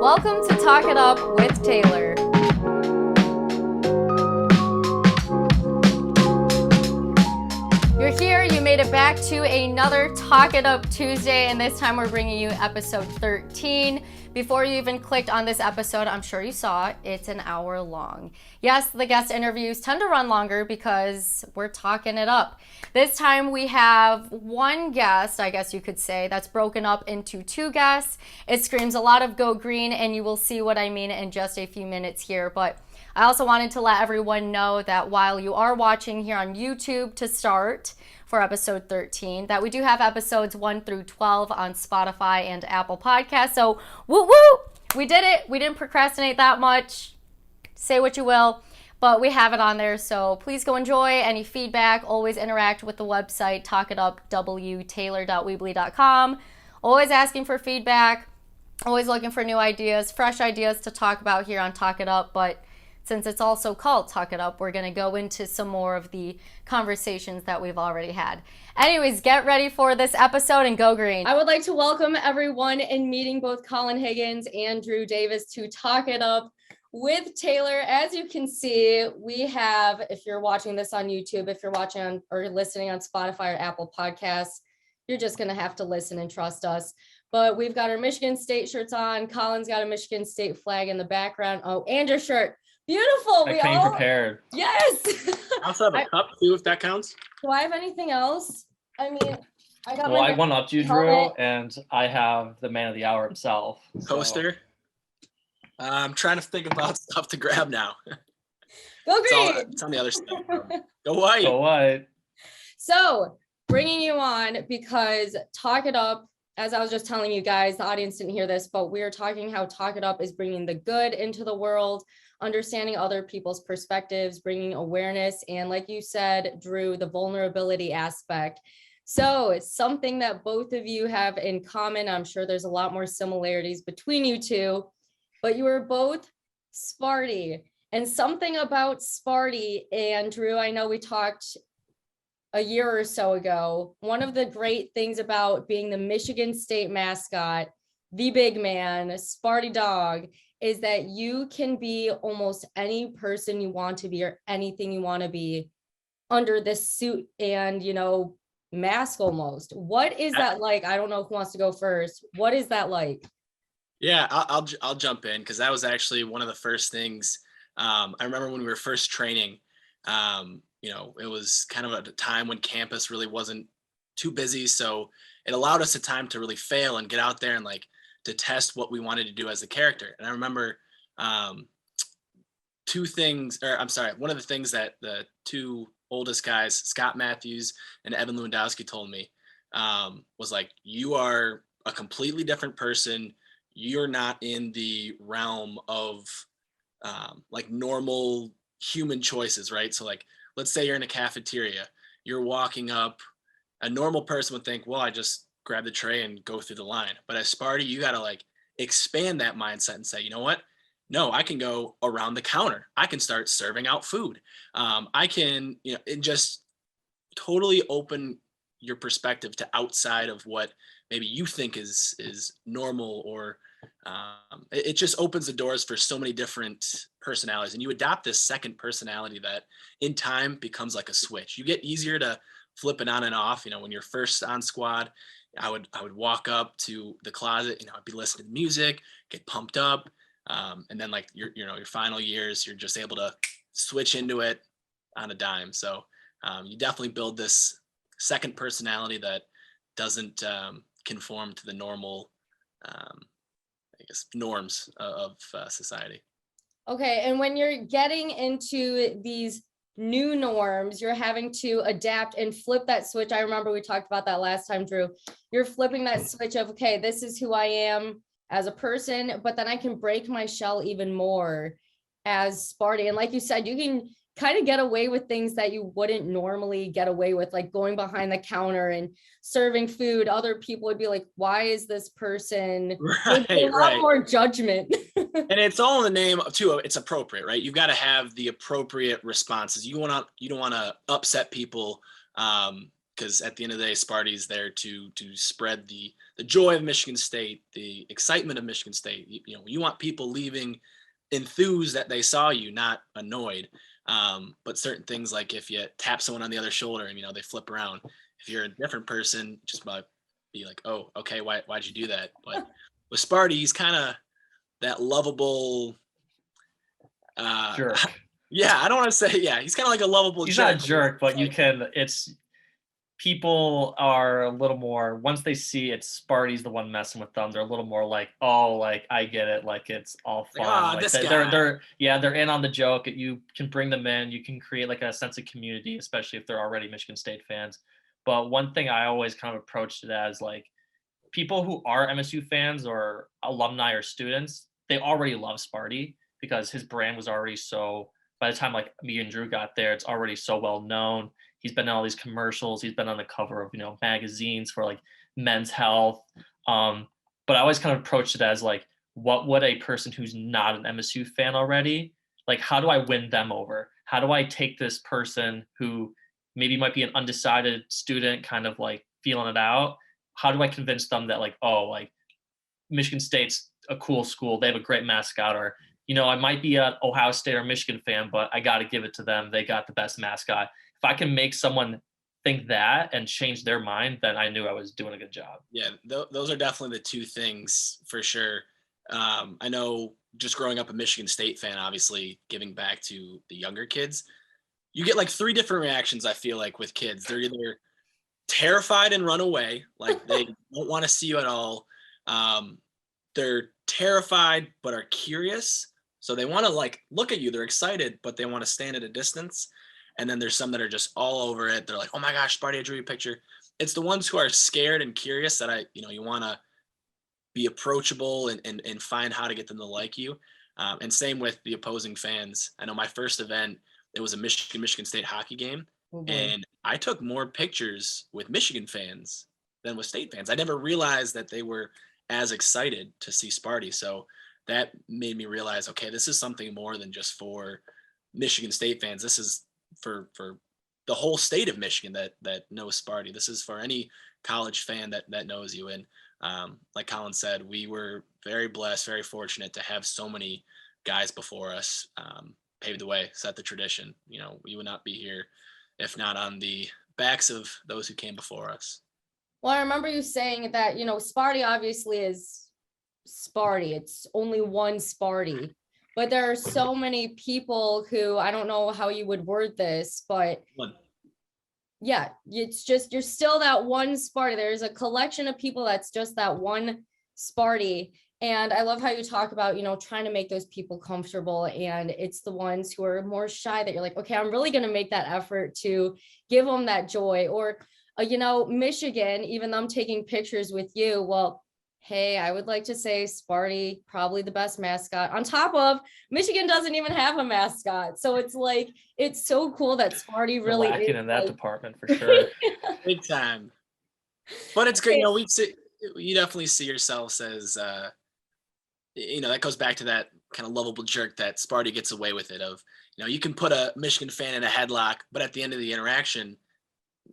Welcome to Talk It Up with Taylor. You're here, you made it back to another Talk It Up Tuesday, and this time we're bringing you episode 13. Before you even clicked on this episode, I'm sure you saw it, it's an hour long. Yes, the guest interviews tend to run longer because we're talking it up. This time we have one guest, I guess you could say, that's broken up into two guests. It screams a lot of Go Green, and you will see what I mean in just a few minutes here. But I also wanted to let everyone know that while you are watching here on YouTube to start for episode 13, that we do have episodes 1 through 12 on Spotify and Apple Podcasts. So woo woo, we did it. We didn't procrastinate that much. Say what you will, but we have it on there. So please go enjoy. Any feedback, always interact with the website, talkitupwtaylor.weebly.com. Always asking for feedback, always looking for new ideas, fresh ideas to talk about here on Talk It Up. But since it's also called Talk It Up, we're going to go into some more of the conversations that we've already had. Anyways, get ready for this episode and go green. I would like to welcome everyone in meeting both Colin Higgins and Drew Davis to Talk It Up with Taylor. As you can see, we have, if you're watching this on YouTube, if you're watching on or listening on Spotify or Apple Podcasts, you're just going to have to listen and trust us. But we've got our Michigan State shirts on. Colin's got a Michigan State flag in the background. Oh, and your shirt. Beautiful. I came prepared. Yes. I also have a cup too, if that counts. Do I have anything else? I mean, I got I went up to you, Drew, and I have the man of the hour himself. Coaster. I'm trying to think about stuff to grab now. Go green. It's on the other side. Go white. Go white. So, bringing you on because Talk It Up, as I was just telling you guys, the audience didn't hear this, but we are talking how Talk It Up is bringing the good into the world, understanding other people's perspectives, bringing awareness, and like you said, Drew, the vulnerability aspect. So it's something that both of you have in common. I'm sure there's a lot more similarities between you two, but you were both Sparty. And something about Sparty, and Drew, I know we talked a year or so ago, one of the great things about being the Michigan State mascot, the big man, Sparty dog, is that you can be almost any person you want to be or anything you want to be under this suit and, mask almost. What is that like? I don't know who wants to go first. What is that like? Yeah, I'll jump in because that was actually one of the first things. I remember when we were first training, it was kind of at a time when campus really wasn't too busy. So it allowed us a time to really fail and get out there and to test what we wanted to do as a character. And I remember one of the things that the two oldest guys, Scott Matthews and Evan Lewandowski, told me was you are a completely different person. You're not in the realm of normal human choices, right? So let's say you're in a cafeteria, you're walking up, a normal person would think, well, I just grab the tray and go through the line. But as Sparty, you got to expand that mindset and say, you know what? No, I can go around the counter. I can start serving out food. I can, it just totally open your perspective to outside of what maybe you think is normal, or it just opens the doors for so many different personalities. And you adopt this second personality that in time becomes like a switch. You get easier to flip it on and off. When you're first on squad, I would walk up to the closet, I'd be listening to music, get pumped up. And then your final years, you're just able to switch into it on a dime. So you definitely build this second personality that doesn't conform to the normal, norms of society. Okay. And when you're getting into these new norms, you're having to adapt and flip that switch. I remember we talked about that last time, Drew. You're flipping that switch of, okay, this is who I am as a person, but then I can break my shell even more as Sparty. And like you said, you can kind of get away with things that you wouldn't normally get away with, like going behind the counter and serving food. Other people would be like, why is this person? Right, a lot more judgment. And it's all in the name of, too, it's appropriate, right? You've got to have the appropriate responses. You don't want to upset people because at the end of the day, Sparty's there to spread the joy of Michigan State, the excitement of Michigan State. You know, you want people leaving enthused that they saw you, not annoyed. But certain things, like if you tap someone on the other shoulder and, you know, they flip around, if you're a different person, just might be like, oh, okay, why'd you do that? But with Sparty, he's kind of that lovable, Jerk. yeah, I don't want to say, yeah, he's kind of like a lovable He's jerk. not a jerk, but you Like, can, people are a little more, once they see it's Sparty's the one messing with them, they're a little more like, oh, like I get it, like it's all like, fun. ah, Like this they're guy. they're in on the joke. You can bring them in, you can create like a sense of community, especially if they're already Michigan State fans. But one thing I always kind of approached it as, like, people who are MSU fans or alumni or students, they already love Sparty because his brand was already so, by the time like me and Drew got there, it's already so well known. He's been in all these commercials. He's been on the cover of, magazines for like Men's Health. But I always kind of approached it as like, what would a person who's not an MSU fan already, like, how do I win them over? How do I take this person who maybe might be an undecided student, kind of like feeling it out? How do I convince them that, like, oh, like Michigan State's a cool school, they have a great mascot, or I might be an Ohio State or Michigan fan, but I got to give it to them. They got the best mascot. If I can make someone think that and change their mind, then I knew I was doing a good job. Yeah, those are definitely the two things for sure. I know just growing up a Michigan State fan, obviously giving back to the younger kids, you get like three different reactions, I feel like, with kids. They're either terrified and run away, like they don't want to see you at all. They're terrified but are curious, so they want to like look at you. They're excited, but they want to stand at a distance. And then there's some that are just all over it. They're like, "Oh my gosh, Sparty, I drew you a picture." It's the ones who are scared and curious that you want to be approachable and find how to get them to like you. And same with the opposing fans. I know my first event, it was a Michigan State hockey game, Oh boy. and I took more pictures with Michigan fans than with State fans. I never realized that they were as excited to see Sparty. So that made me realize, okay, this is something more than just for Michigan State fans. This is for the whole state of Michigan that knows Sparty. This is for any college fan that knows you. And like Colin said, we were very blessed, very fortunate to have so many guys before us pave the way, set the tradition. We would not be here if not on the backs of those who came before us. Well, I remember you saying that, Sparty obviously is Sparty. It's only one Sparty. But there are so many people who, I don't know how you would word this, but yeah, it's just, you're still that one Sparty. There's a collection of people that's just that one Sparty. And I love how you talk about, trying to make those people comfortable. And it's the ones who are more shy that you're like, okay, I'm really going to make that effort to give them that joy. Or, Michigan, even though I'm taking pictures with you, well, hey, I would like to say Sparty, probably the best mascot. On top of Michigan doesn't even have a mascot. So it's like, it's so cool that Sparty We're really lacking is in that like, department for sure. Big time. But it's good. You definitely see yourselves as, that goes back to that kind of lovable jerk that Sparty gets away with it of, you can put a Michigan fan in a headlock, but at the end of the interaction,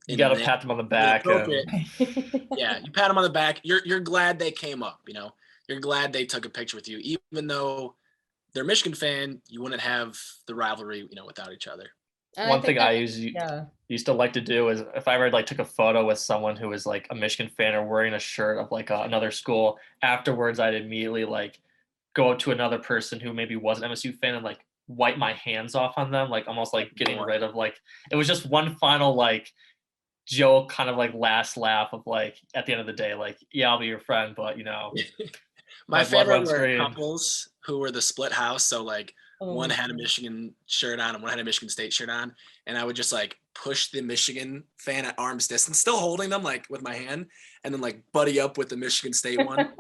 You got to pat them on the back. Yeah, you pat them on the back. You're glad they came up, you're glad they took a picture with you, even though they're Michigan fan, you wouldn't have the rivalry, without each other. and One think thing I used to like to do is, if I ever like took a photo with someone who was like a Michigan fan or wearing a shirt of like another school, afterwards I'd immediately like go up to another person who maybe was an MSU fan and like wipe my hands off on them, like almost like getting rid of, like, it was just one final like joke, kind of like last laugh of like, at the end of the day, like, yeah, I'll be your friend, but My blood favorite runs were green. couples who were the split house. So like one had a God. Michigan shirt on and one had a Michigan State shirt on. And I would just like push the Michigan fan at arm's distance, still holding them like with my hand, and then like buddy up with the Michigan State one.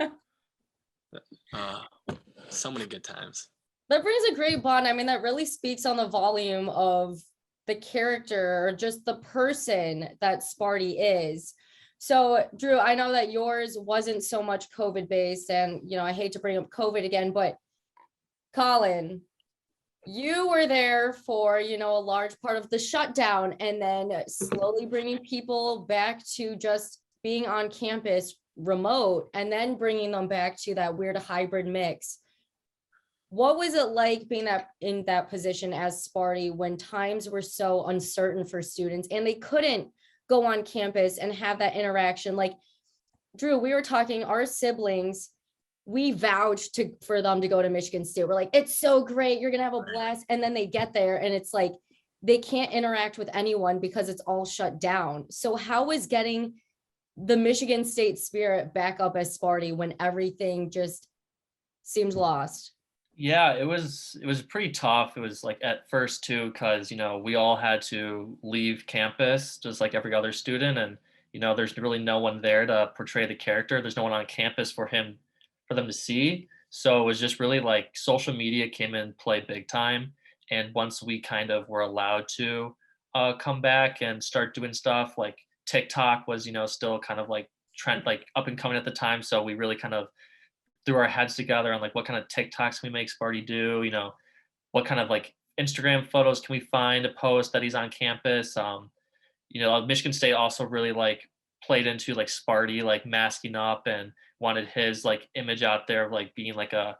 So many good times. That brings a great bond. I mean, that really speaks on the volume of the character or just the person that Sparty is. So, Drew, I know that yours wasn't so much COVID based, and I hate to bring up COVID again, but Colin, you were there for, a large part of the shutdown, and then slowly bringing people back to just being on campus remote, and then bringing them back to that weird hybrid mix. What was it like being in that position as Sparty when times were so uncertain for students and they couldn't go on campus and have that interaction? Like, Drew, we were talking, our siblings, we vouched for them to go to Michigan State. We're like, it's so great, you're gonna have a blast. And then they get there and it's like they can't interact with anyone because it's all shut down. So how is getting the Michigan State spirit back up as Sparty when everything just seemed lost? Yeah, it was pretty tough. It was like at first too, because we all had to leave campus just like every other student, and there's really no one there to portray the character. There's no one on campus for them to see. So it was just really like social media came in play big time. And once we kind of were allowed to come back and start doing stuff, like TikTok was still kind of like trend, like up and coming at the time. So we really kind of threw our heads together on like what kind of TikToks can we make Sparty do, what kind of like Instagram photos can we find to post that he's on campus. Michigan State also really like played into like Sparty like masking up and wanted his like image out there of like being like a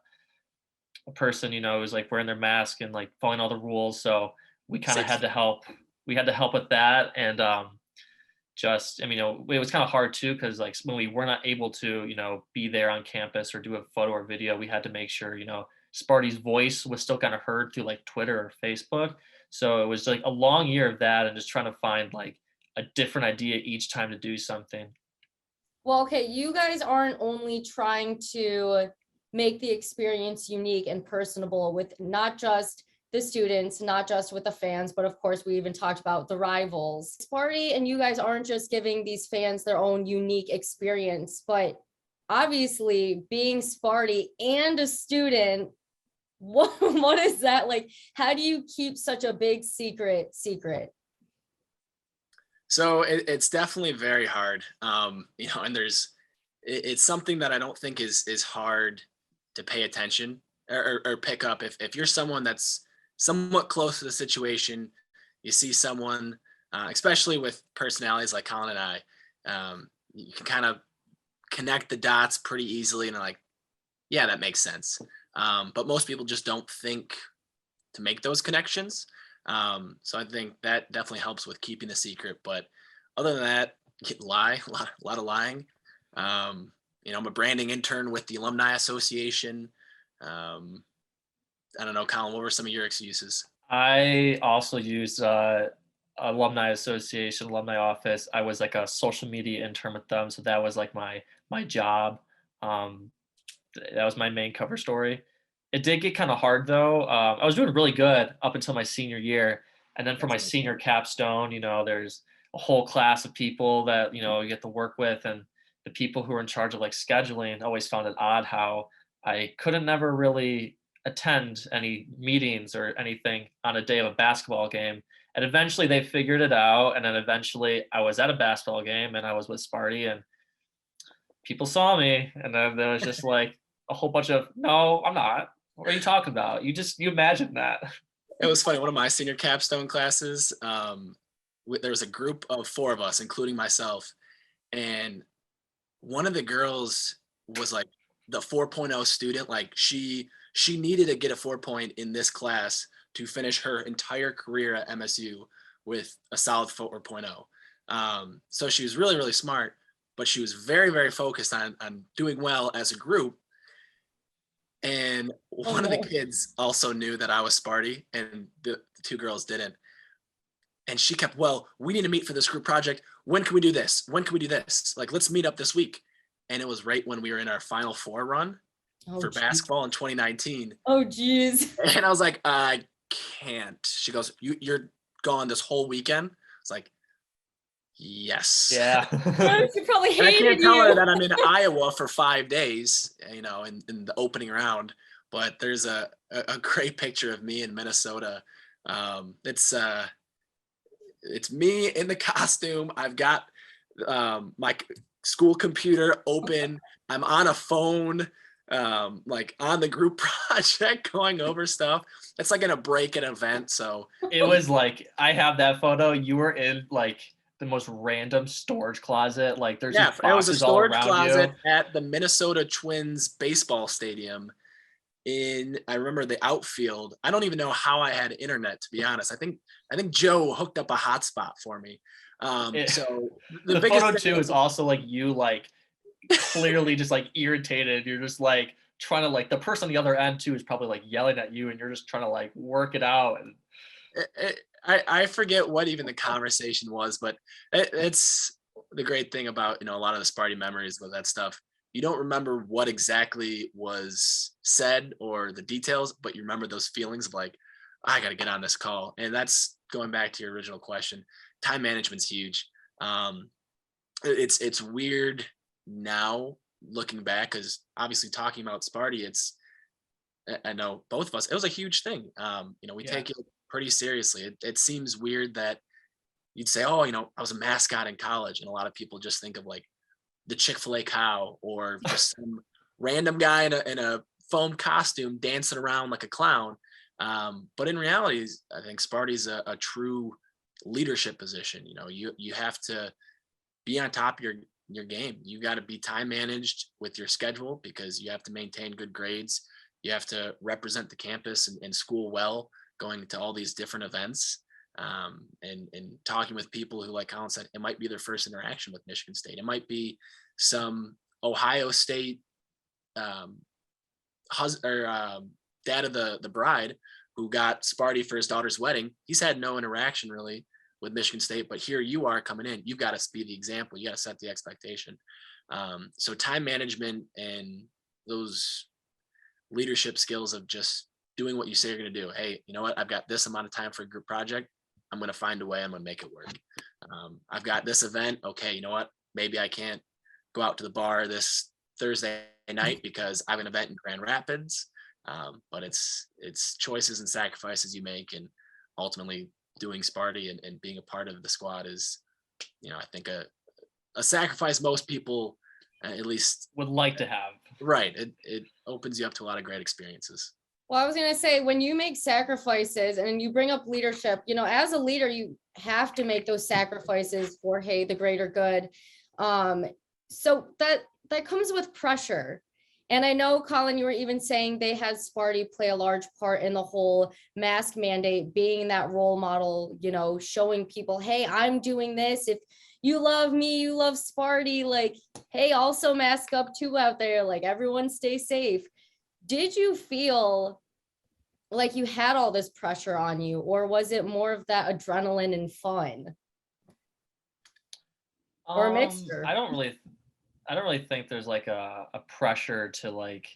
person, who's like wearing their mask and like following all the rules. So we kind of had to help. We had to help with that, and just, I mean, it was kind of hard too, because like when we were not able to, be there on campus or do a photo or video, we had to make sure, Sparty's voice was still kind of heard through like Twitter or Facebook. So it was like a long year of that and just trying to find like a different idea each time to do something. Well, okay, you guys aren't only trying to make the experience unique and personable with not just the students, not just with the fans, but of course, we even talked about the rivals. Sparty and you guys aren't just giving these fans their own unique experience, but obviously being Sparty and a student, what is that like? How do you keep such a big secret? So it's definitely very hard. And it's something that I don't think is hard to pay attention or pick up. If you're someone that's somewhat close to the situation, you see someone, especially with personalities like Colin and I, you can kind of connect the dots pretty easily and like, yeah, that makes sense. But most people just don't think to make those connections. So I think that definitely helps with keeping the secret. But other than that, lie, a lot of lying. I'm a branding intern with the Alumni Association. I don't know, Colin, what were some of your excuses? I also used alumni association, alumni office. I was like a social media intern with them, so that was like my job. Um, that was my main cover story. It did get kind of hard though. I was doing really good up until my senior year, and then for my senior capstone, there's a whole class of people that you get to work with, and the people who are in charge of like scheduling always found it odd how I couldn't never really attend any meetings or anything on a day of a basketball game. And eventually they figured it out. And then eventually I was at a basketball game and I was with Sparty and people saw me. And then there was just like a whole bunch of, no, I'm not. What are you talking about? You imagine that. It was funny. One of my senior capstone classes, there was a group of 4 of us, including myself. And one of the girls was like the 4.0 student. Like she needed to get a 4 in this class to finish her entire career at MSU with a solid 4.0. So she was really, really smart, but she was very, very focused on doing well as a group. And one of the kids also knew that I was Sparty, and the 2 girls didn't. And she kept, well, we need to meet for this group project. When can we do this? When can we do this? Like, let's meet up this week. And it was right when we were in our Final Four run for basketball in 2019. Oh, geez. And I was like, I can't. She goes, you're gone this whole weekend? It's like, yes. Yeah. She probably hated and I can't you. tell her that I'm in Iowa for 5 days, in the opening round. But there's a great picture of me in Minnesota. It's me in the costume. I've got my school computer open. I'm on a phone. like on the group project going over stuff. It's like in a break an event. So It was like, I have that photo. You were in like the most random storage closet. Like there's yeah, just it was a boxes all storage around closet you. at the Minnesota Twins baseball stadium I remember the outfield. I don't even know how I had internet, to be honest. I think Joe hooked up a hotspot for me. It, So the the biggest photo thing, too is also like you like clearly just like irritated. You're just like trying to like, the person on the other end too is probably like yelling at you, and you're just trying to like work it out. And I forget what even the conversation was, but it's the great thing about, a lot of the Sparty memories with that stuff. You don't remember what exactly was said or the details, but you remember those feelings of like, I got to get on this call. And that's going back to your original question. Time management's huge. It's weird now looking back, because obviously talking about Sparty, I know both of us, it was a huge thing. We yeah, take it pretty seriously. It seems weird that you'd say, oh, I was a mascot in college. And a lot of people just think of like the Chick-fil-A cow, or just some random guy in a foam costume dancing around like a clown. But in reality, I think Sparty's a true leadership position. You have to be on top of your game. You got to be time managed with your schedule, because you have to maintain good grades. You have to represent the campus and school well, going to all these different events, and talking with people who, like Colin said, it might be their first interaction with Michigan State. It might be some Ohio State dad of the bride who got Sparty for his daughter's wedding. He's had no interaction really with Michigan State, but here you are coming in. You've got to be the example. You got to set the expectation. So time management and those leadership skills of just doing what you say you're going to do. Hey, you know what? I've got this amount of time for a group project. I'm going to find a way. I'm going to make it work. I've got this event. Okay, you know what? Maybe I can't go out to the bar this Thursday night because I have an event in Grand Rapids. But it's choices and sacrifices you make, and ultimately doing Sparty and being a part of the squad is, I think a sacrifice most people at least would like to have. Right. It opens you up to a lot of great experiences. Well, I was going to say, when you make sacrifices and you bring up leadership, as a leader, you have to make those sacrifices for, hey, the greater good. So that comes with pressure. And I know, Colin, you were even saying they had Sparty play a large part in the whole mask mandate, being that role model, showing people, hey, I'm doing this. If you love me, you love Sparty, like, hey, also mask up too out there, like everyone stay safe. Did you feel like you had all this pressure on you, or was it more of that adrenaline and fun? Or a mixture? I don't really think there's like a pressure to like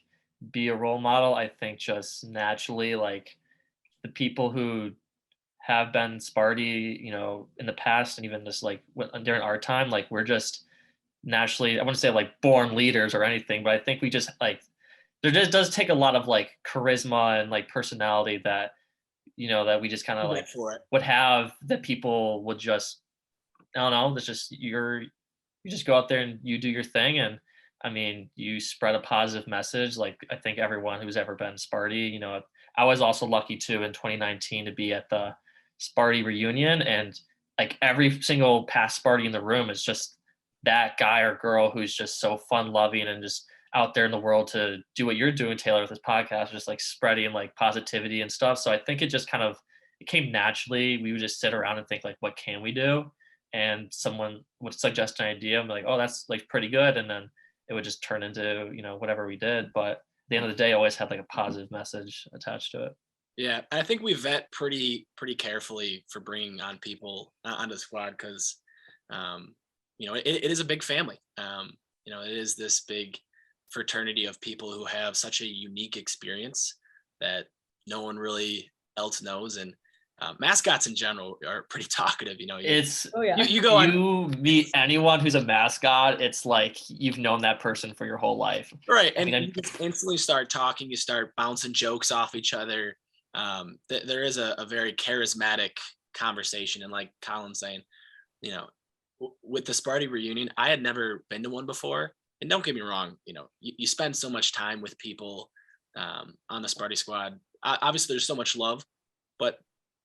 be a role model. I think just naturally, like the people who have been Sparty, in the past, and even just like during our time, like we're just naturally, I wouldn't say like born leaders or anything, but I think we just like, there just does take a lot of like charisma and like personality that, that we just kind of like would have, that people would just, I don't know, that's just you just go out there and you do your thing. And I mean, you spread a positive message. Like I think everyone who's ever been Sparty, I was also lucky too in 2019 to be at the Sparty reunion, and like every single past Sparty in the room is just that guy or girl who's just so fun loving and just out there in the world to do what you're doing, Taylor, with this podcast, just like spreading like positivity and stuff. So I think it just kind of, it came naturally. We would just sit around and think like, what can we do? And someone would suggest an idea and be like, oh, that's like pretty good. And then it would just turn into, whatever we did. But at the end of the day, always had like a positive message attached to it. Yeah, I think we vet pretty carefully for bringing on people onto the squad, because it is a big family. It is this big fraternity of people who have such a unique experience that no one really else knows. And mascots in general are pretty talkative. It's you go on, you meet anyone who's a mascot, it's like you've known that person for your whole life, right? I And mean, you just instantly start talking. You start bouncing jokes off each other. There is a very charismatic conversation, and like Colin's saying, with the Sparty reunion, I had never been to one before. and don't get me wrong, you spend so much time with people on the Sparty squad. Obviously, there's so much love, but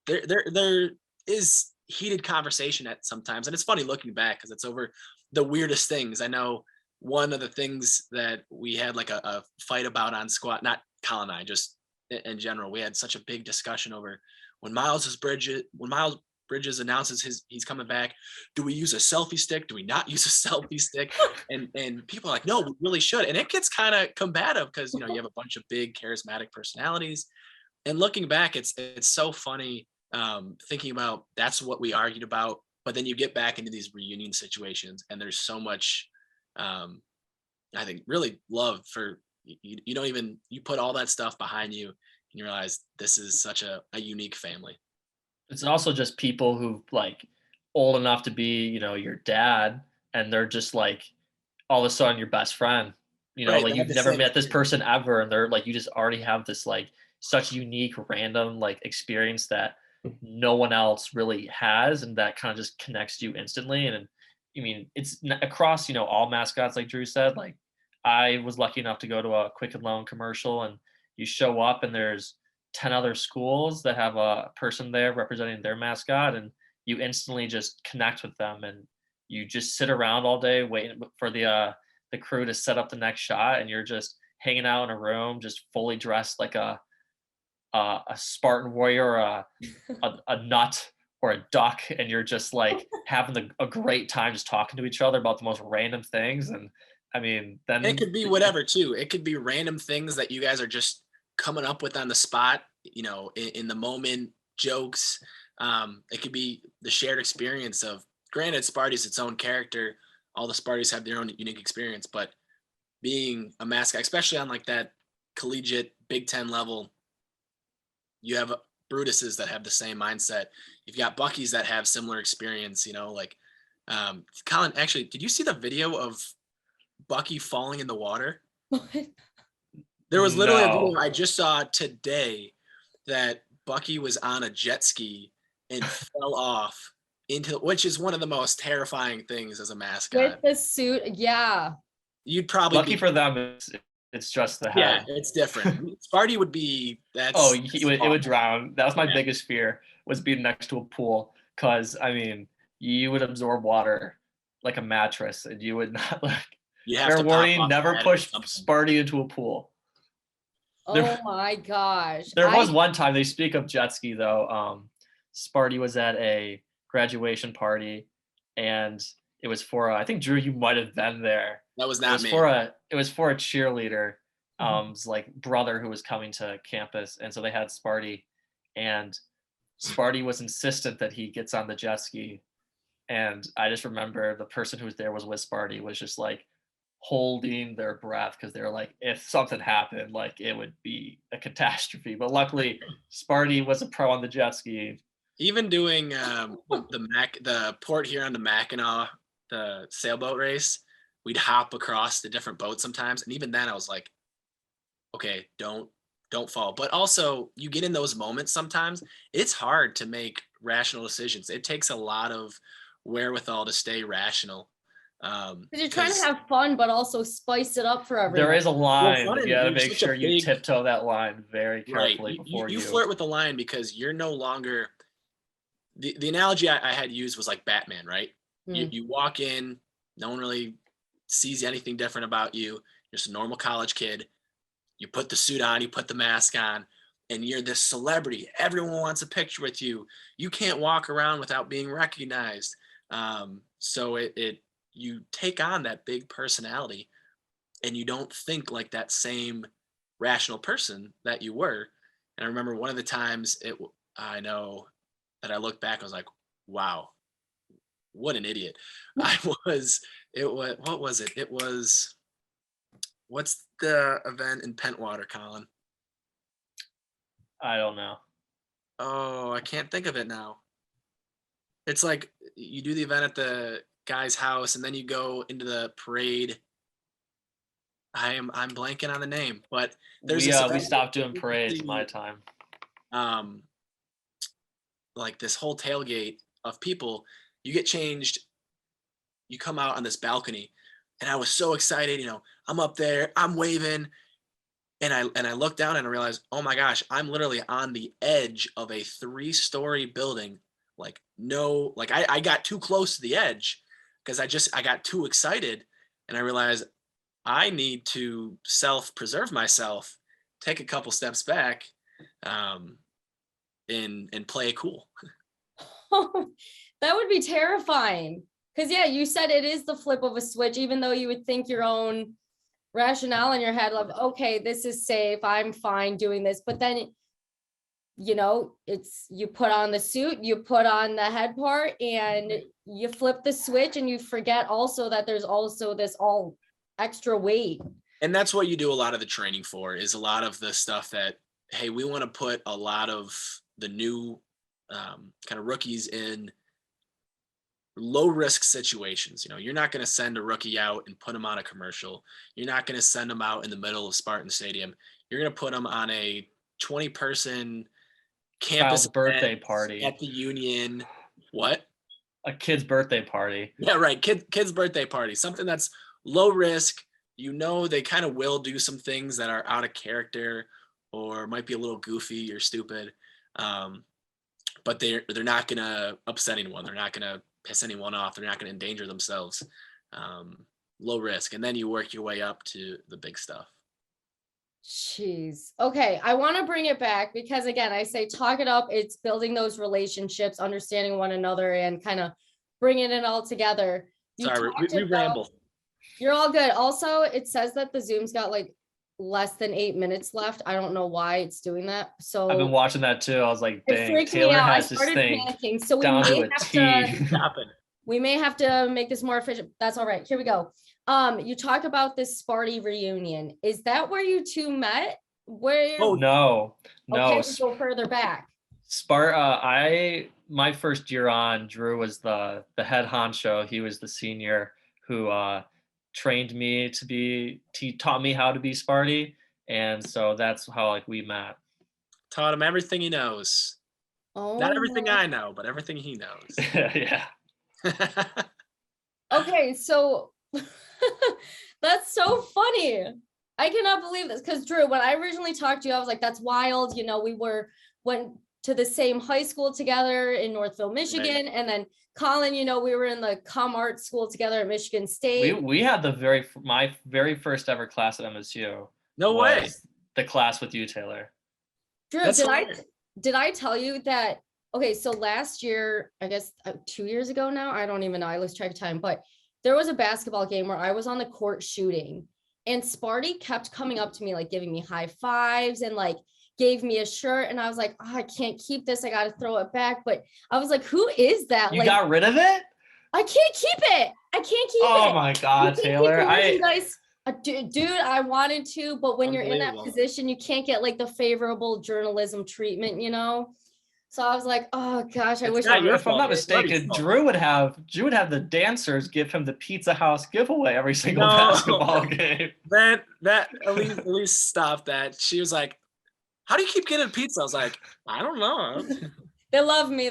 there is heated conversation at sometimes, and it's funny looking back because it's over the weirdest things. I know one of the things that we had like a fight about on squad, not Colin and I, just in general, we had such a big discussion over when Miles Bridges announces he's coming back. Do we use a selfie stick? Do we not use a selfie stick? And people are like, no, we really should. And it gets kind of combative because you have a bunch of big charismatic personalities. And looking back, it's so funny thinking about that's what we argued about. But then you get back into these reunion situations, and there's so much, I think, really love for you. Don't even you put all that stuff behind you, and you realize this is such a unique family. It's also just people who like old enough to be, your dad, and they're just like all of a sudden your best friend. Right, Like they have you've the never same met this experience. person ever, and they're like you just already have this like such unique random like experience that no one else really has, and that kind of just connects you instantly. And I mean, it's across all mascots, like Drew said. Like I was lucky enough to go to a Quick and Loan commercial, and you show up and there's 10 other schools that have a person there representing their mascot, and you instantly just connect with them, and you just sit around all day waiting for the crew to set up the next shot, and you're just hanging out in a room just fully dressed like a Spartan warrior or a nut or a duck, and you're just like having a great time just talking to each other about the most random things. And I mean, It then could be whatever too. It could be random things that you guys are just coming up with on the spot, in the moment, jokes. It could be the shared experience of, granted, Sparty's its own character. All the Spartys have their own unique experience, but being a mascot, especially on like that collegiate Big Ten level, you have Brutuses that have the same mindset. You've got Buckies that have similar experience, like Colin, actually, did you see the video of Bucky falling in the water? There was literally a no. video I just saw today that Bucky was on a jet ski and fell off into, which is one of the most terrifying things as a With mascot. the suit, yeah. You'd probably Lucky be, for them, it's just the yeah, head. it's different. Sparty would be, Oh, that's it would awful. drown. That was my Yeah. biggest fear, was being next to a pool, because I mean, you would absorb water like a mattress, and you would not like. You have Fair to pop warning: off your never head or push something. Sparty into a pool. There, Oh my gosh. there was one time. They speak of jet ski though. Sparty was at a graduation party, and it was for I think Drew, you might have been there. That was It not was me. for a cheerleader, like brother who was coming to campus, and so they had Sparty, and Sparty was insistent that he gets on the jet ski, and I just remember the person who was there was with Sparty was just like holding their breath because they were like, if something happened, like it would be a catastrophe. But luckily, Sparty was a pro on the jet ski. Even doing the Port Huron to Mackinac, the sailboat race, we'd hop across the different boats sometimes, and even then I was like, okay, don't fall. But also, you get in those moments sometimes, it's hard to make rational decisions. It takes a lot of wherewithal to stay rational. Because you're trying to Because have fun, but also spice it up for There everyone. is a well, line. fun, You and got to you're make such a sure you big, tiptoe that line very right. carefully before You you. flirt with the line because you're no longer, the analogy I had used was like Batman, right? Mm. You walk in, no one really sees anything different about you. You're just a normal college kid. You put the suit on, you put the mask on, and you're this celebrity. Everyone wants a picture with you. You can't walk around without being recognized. So you take on that big personality, and you don't think like that same rational person that you were. And I remember one of the times I know that I look back, I was like, wow, what an idiot. What was it? It was, what's the event in Pentwater, Colin? I don't know. Oh, I can't think of it now. It's like you do the event at the guy's house and then you go into the parade. I'm blanking on the name, but there's this We event stopped doing where parades my you time. um like this whole tailgate of people. You get changed, you come out on this balcony, And I was so excited, I'm up there, I'm waving, and I look down and I realize, oh my gosh, I'm literally on the edge of a 3-story building. Like, no, like I got too close to the edge because I got too excited, and I realized I need to self-preserve myself, take a couple steps back, um, and play it cool. That would be terrifying. Because yeah, you said it is the flip of a switch, even though you would think your own rationale in your head, like, okay, this is safe, I'm fine doing this. But then, it's you put on the suit, you put on the head part, and you flip the switch, and you forget also that there's also this all extra weight. And that's what you do a lot of the training for, is a lot of the stuff that, hey, we want to put a lot of the new kind of rookies in low risk situations. You're not going to send a rookie out and put him on a commercial. You're not going to send him out in the middle of Spartan Stadium. You're going to put him on a 20-person campus Child's birthday party at the Union. What? A kid's birthday party. Yeah, right. Kid's birthday party. Something that's low risk. They kind of will do some things that are out of character or might be a little goofy or stupid. But they're not going to upset anyone. They're not going to piss anyone off. They're not going to endanger themselves. Low risk. And then you work your way up to the big stuff. Jeez. Okay. I want to bring it back because again, I say talk it up. It's building those relationships, understanding one another, and kind of bringing it all together. Sorry, we ramble. You're all good. Also, it says that the Zoom's got like less than 8 minutes left. I don't know why it's doing that. So I've been watching that too. I was like, dang, Taylor has this thing panicking. So down to a T. We may have to make this more efficient. That's all right. Here we go. You talk about this Sparty reunion. Is that where you two met? Where? Oh no. Okay, go further back. My first year on, Drew was the head honcho. He was the senior who trained me he taught me how to be Sparty, and so that's how like we met. Taught him everything he knows. Not everything I know, but everything he knows. Yeah. Okay, so that's so funny. I cannot believe this because Drew, when I originally talked to you, I was like, that's wild. We went to the same high school together in Northville, Michigan. Right. And then Colin, we were in the Com Art school together at Michigan State. We had my very first ever class at MSU. No way. The class with you, Taylor. Drew, did I tell you that? Okay, so last year, I guess 2 years ago now, I don't even know, I lose track of time, but there was a basketball game where I was on the court shooting, and Sparty kept coming up to me, like giving me high fives and like gave me a shirt. And I was like, oh, I can't keep this. I got to throw it back. But I was like, who is that? You got rid of it? I can't keep it. I can't keep it. Oh my God, Taylor. Dude, I wanted to, but when you're in that position, you can't get like the favorable journalism treatment, So I was like, oh gosh, I wish. If I'm not mistaken, Drew would have the dancers give him the Pizza House giveaway every single basketball game. That Elise stopped that. She was like, "How do you keep getting pizza?" I was like, "I don't know." They love me.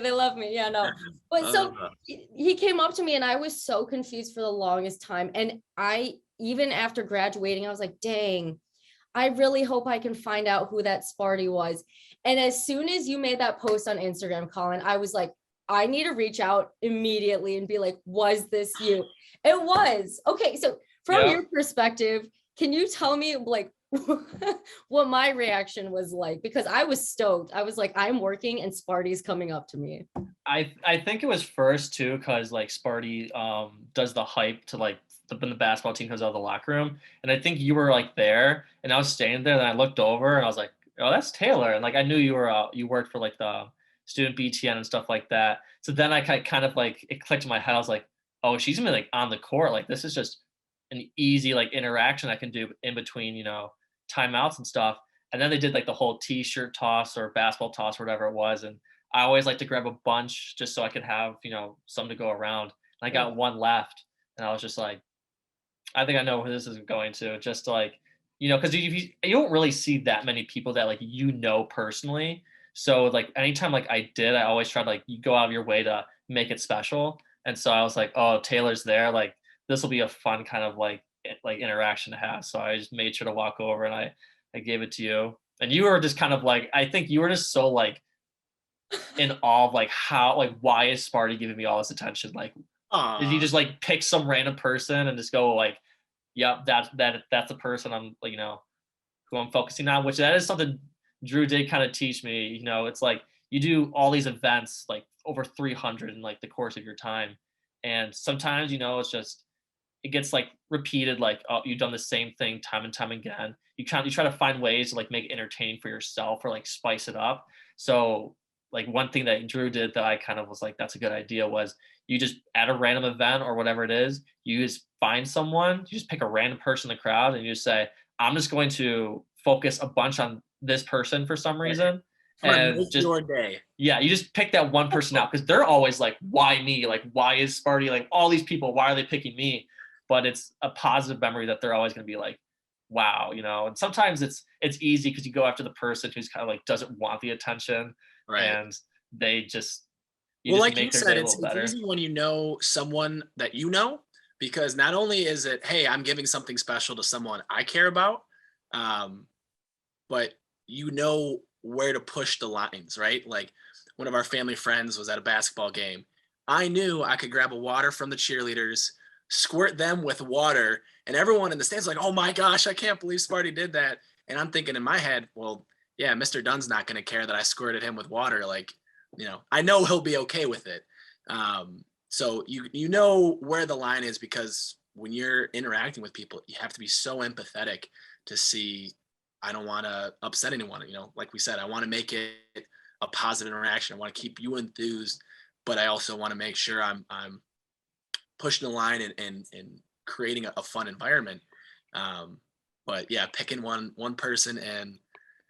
Yeah, no. But so he came up to me, and I was so confused for the longest time. And even after graduating, I was like, dang, I really hope I can find out who that Sparty was. And as soon as you made that post on Instagram, Colin, I was like, I need to reach out immediately and be like, was this you? It was. Okay, so from your perspective, can you tell me like what my reaction was like? Because I was stoked. I was like, I'm working and Sparty's coming up to me. I think it was first too, because like Sparty does the hype to like when the basketball team comes out of the locker room. And I think you were like there, and I was standing there, and I looked over and I was like, oh, that's Taylor. And like, I knew you worked for like the student BTN and stuff like that. So then I kind of like, it clicked in my head. I was like, oh, she's gonna be like on the court. Like, this is just an easy like interaction I can do in between, timeouts and stuff. And then they did like the whole t-shirt toss or basketball toss or whatever it was. And I always like to grab a bunch just so I could have, some to go around. And I got one left, and I was just like, I think I know where this is going to, just to like, because you don't really see that many people that like personally. So like anytime like I always try to like you go out of your way to make it special. And so I was like, oh, Taylor's there. Like this will be a fun kind of like interaction to have. So I just made sure to walk over and I gave it to you. And you were just kind of like, I think you were just so like in awe of like how, like, why is Sparty giving me all this attention? Like, did you Aw. just like pick some random person and just go like, yep, that's the person I'm like, who I'm focusing on, which that is something Drew did kind of teach me. It's like you do all these events like over 300 in like the course of your time. And sometimes, it's just, it gets like repeated, like, oh, you've done the same thing time and time again. You try to find ways to like make it entertaining for yourself or like spice it up. So like one thing that Drew did that I kind of was like, that's a good idea, was you just at a random event or whatever it is, you just find someone, you just pick a random person in the crowd and you just say, I'm just going to focus a bunch on this person for some reason. I'm gonna And make just, your day. yeah, you just pick that one person out because they're always like, why me? Like, why is Sparty, like all these people, why are they picking me? But it's a positive memory that they're always going to be like, wow, and sometimes it's easy because you go after the person who's kind of like doesn't want the attention, Right. and they just, you Well, just like you make their said, day a it's little it's better. easy when you know someone that you know, because not only is it, hey, I'm giving something special to someone I care about, um, but you know where to push the lines, right? Like one of our family friends was at a basketball game. I knew I could grab a water from the cheerleaders, squirt them with water, and everyone in the stands like, "Oh my gosh, I can't believe Sparty did that." And I'm thinking in my head, well, yeah, Mr. Dunn's not going to care that I squirted him with water. Like, I know he'll be okay with it. So you know where the line is, because when you're interacting with people, you have to be so empathetic to see, I don't want to upset anyone. Like we said, I want to make it a positive interaction. I want to keep you enthused, but I also want to make sure I'm pushing the line and creating a fun environment. But yeah, picking one person and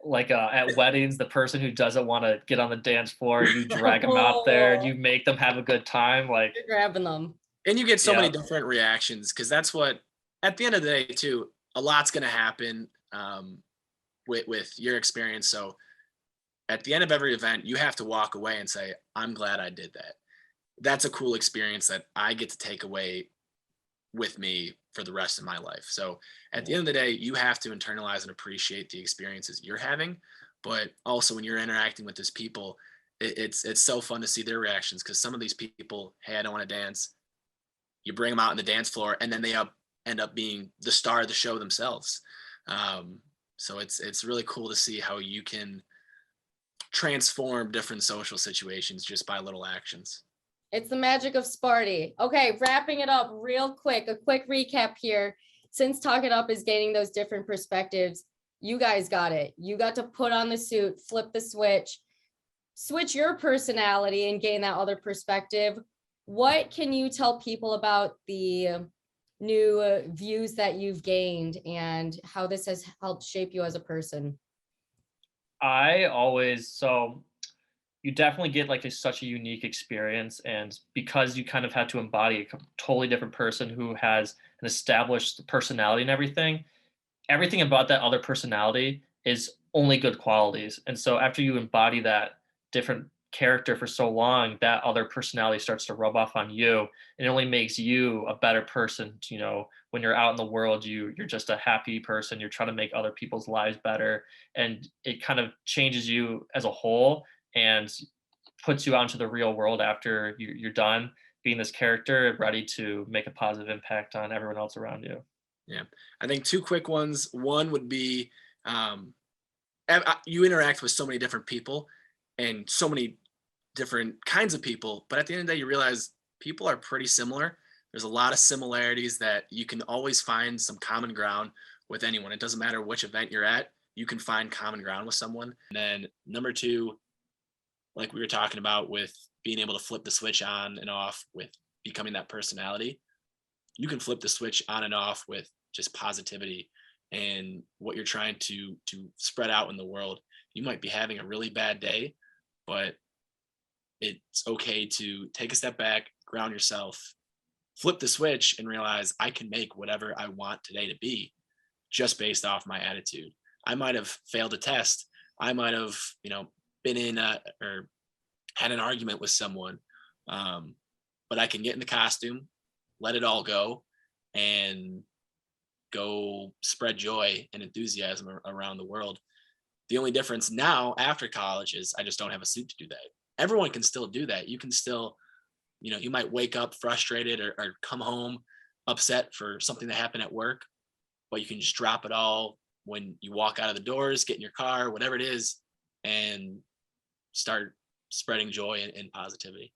Like at weddings, the person who doesn't want to get on the dance floor, you drag them out there and Oh, you make them have a good time. Like, you're grabbing them. you get so many yeah, different reactions, because that's what, at the end of the day too, a lot's going to happen with your experience. So at the end of every event, you have to walk away and say, I'm glad I did that. That's a cool experience that I get to take away with me for the rest of my life. So at the end of the day, you have to internalize and appreciate the experiences you're having. But also when you're interacting with these people, it's so fun to see their reactions, because some of these people, hey, I don't want to dance. You bring them out on the dance floor, and then they end up being the star of the show themselves. So it's really cool to see how you can transform different social situations just by little actions. It's the magic of Sparty. Okay, wrapping it up real quick, a quick recap here. Since Talk It Up is gaining those different perspectives, you guys got it. You got to put on the suit, flip the switch your personality and gain that other perspective. What can you tell people about the new views that you've gained and how this has helped shape you as a person? so you definitely get like such a unique experience, and because you kind of had to embody a totally different person who has an established personality and everything about that other personality is only good qualities. And so after you embody that different character for so long, that other personality starts to rub off on you, and it only makes you a better person. When you're out in the world, you're just a happy person, you're trying to make other people's lives better, and it kind of changes you as a whole and puts you out into the real world after you're done being this character, ready to make a positive impact on everyone else around you. Yeah. I think two quick ones. One would be, you interact with so many different people and so many different kinds of people, but at the end of the day, you realize people are pretty similar. There's a lot of similarities that you can always find some common ground with anyone. It doesn't matter which event you're at, you can find common ground with someone. And then number two, like we were talking about with being able to flip the switch on and off with becoming that personality, you can flip the switch on and off with just positivity and what you're trying to spread out in the world. You might be having a really bad day, but it's okay to take a step back, ground yourself, flip the switch, and realize I can make whatever I want today to be just based off my attitude. I might have failed a test. I might have, been in or had an argument with someone, but I can get in the costume, let it all go, and go spread joy and enthusiasm around the world. The only difference now after college is I just don't have a suit to do that. Everyone can still do that. You can still, you might wake up frustrated or come home upset for something that happened at work, but you can just drop it all when you walk out of the doors, get in your car, whatever it is, and start spreading joy and positivity.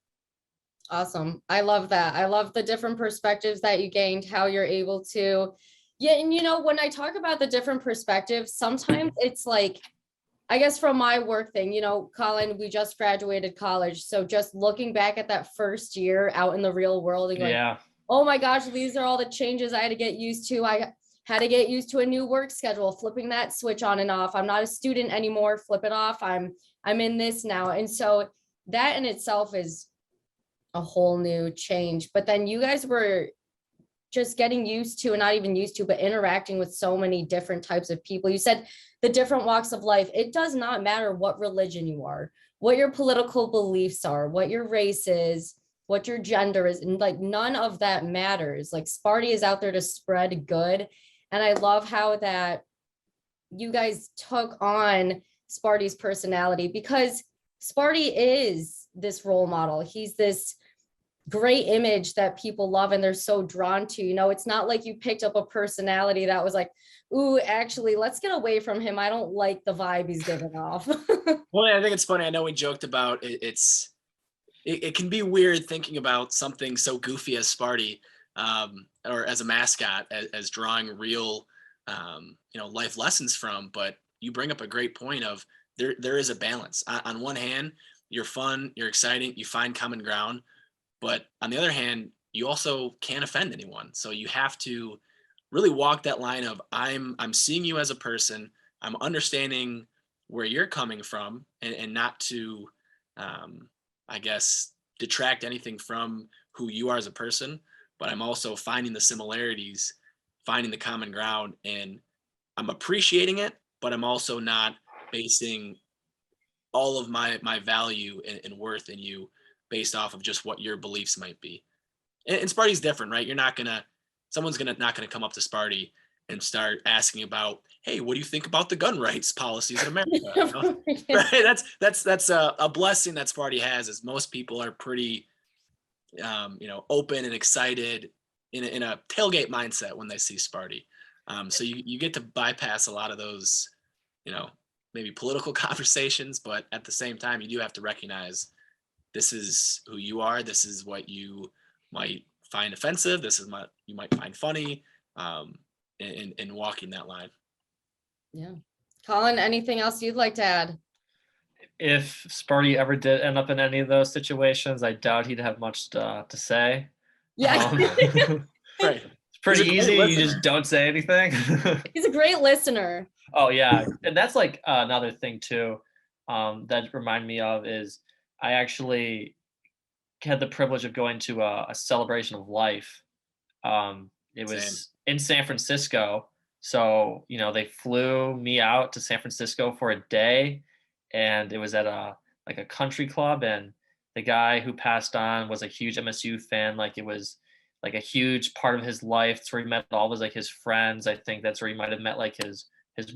Awesome. I love that. I love the different perspectives that you gained, how you're able to, yeah. And when I talk about the different perspectives, sometimes it's like, I guess from my work thing, Colin, we just graduated college. So just looking back at that first year out in the real world and going, Yeah. oh my gosh, these are all the changes I had to get used to. I had to get used to a new work schedule, flipping that switch on and off. I'm not a student anymore. Flip it off. I'm in this now. And so that in itself is a whole new change. But then you guys were just getting used to, and not even used to, but interacting with so many different types of people. You said the different walks of life. It does not matter what religion you are, what your political beliefs are, what your race is, what your gender is, and like none of that matters. Like Sparty is out there to spread good. And I love how that you guys took on Sparty's personality, because Sparty is this role model. He's this great image that people love and they're so drawn to. It's not like you picked up a personality that was like, ooh, actually, let's get away from him. I don't like the vibe he's giving off. Well, I think it's funny. I know we joked about it. It can be weird thinking about something so goofy as Sparty, or as a mascot, as drawing real, life lessons from. But you bring up a great point of there is a balance. On one hand, you're fun, you're exciting, you find common ground. But on the other hand, you also can't offend anyone. So you have to really walk that line of I'm seeing you as a person. I'm understanding where you're coming from, and not to, I guess, detract anything from who you are as a person. But I'm also finding the similarities, finding the common ground, and I'm appreciating it. But I'm also not basing all of my value and worth in you based off of just what your beliefs might be. And Sparty's different, right? Someone's not gonna come up to Sparty and start asking about, hey, what do you think about the gun rights policies in America? Right? That's a blessing that Sparty has, is most people are pretty, open and excited in a tailgate mindset when they see Sparty. So you get to bypass a lot of those, maybe political conversations, but at the same time, you do have to recognize this is who you are. This is what you might find offensive. This is what you might find funny, in walking that line. Yeah. Colin, anything else you'd like to add? If Sparty ever did end up in any of those situations, I doubt he'd have much to say. Yeah. Right. It's pretty easy. You just don't say anything. He's a great listener. Oh yeah. And that's like another thing too, that remind me of is I actually had the privilege of going to a celebration of life. It was in San Francisco. So, they flew me out to San Francisco for a day, and it was at a country club, and the guy who passed on was a huge MSU fan. Like it was like a huge part of his life. That's where he met all of his friends. I think that's where he might have met his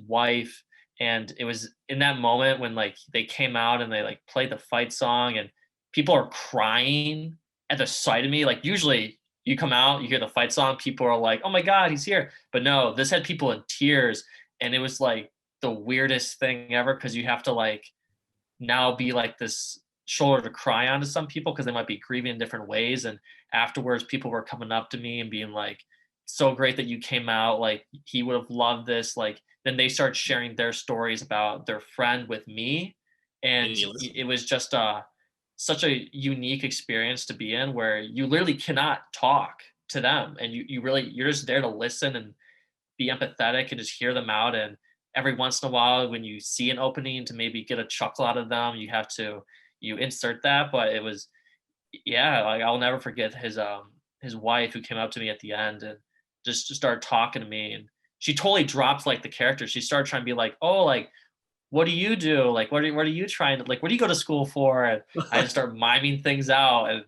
wife. And it was in that moment when they came out and they played the fight song, and people are crying at the sight of me. Usually you come out, you hear the fight song, people are like, oh my God, he's here. But no, this had people in tears. And it was the weirdest thing ever, because you have to now be this shoulder to cry on to some people, because they might be grieving in different ways. And afterwards, people were coming up to me and being like, so great that you came out. He would have loved this. Then they start sharing their stories about their friend with me. And it was just such a unique experience to be in, where you literally cannot talk to them. And you're just there to listen and be empathetic and just hear them out. And every once in a while, when you see an opening to maybe get a chuckle out of them, you insert that. But it was, yeah, I'll never forget his wife, who came up to me at the end and just started talking to me. And she totally dropped the character. She started trying to be what do you do? What are you trying to, where do you go to school for? And I just start miming things out. And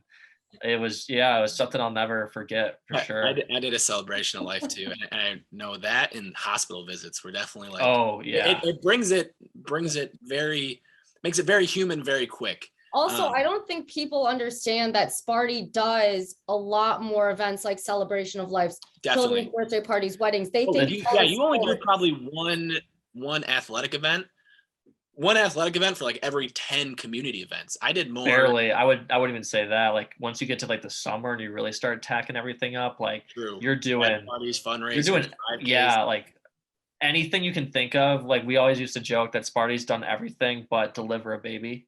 it was something I'll never forget for sure. I did a celebration of life too, and I know that, and hospital visits were definitely like, Oh yeah. it brings it makes it very human very quick. Also, I don't think people understand that Sparty does a lot more events like celebration of lives, Definitely. children's birthday parties, weddings. They Oh, think you only do probably one athletic event for like every 10 community events. I did more. Barely. I wouldn't even say that. Like once you get to like the summer and you really start tacking everything up, like True. you're doing parties, fundraisers, you're doing 5Ks. yeah, like anything you can think of. Like we always used to joke that Sparty's done everything but deliver a baby.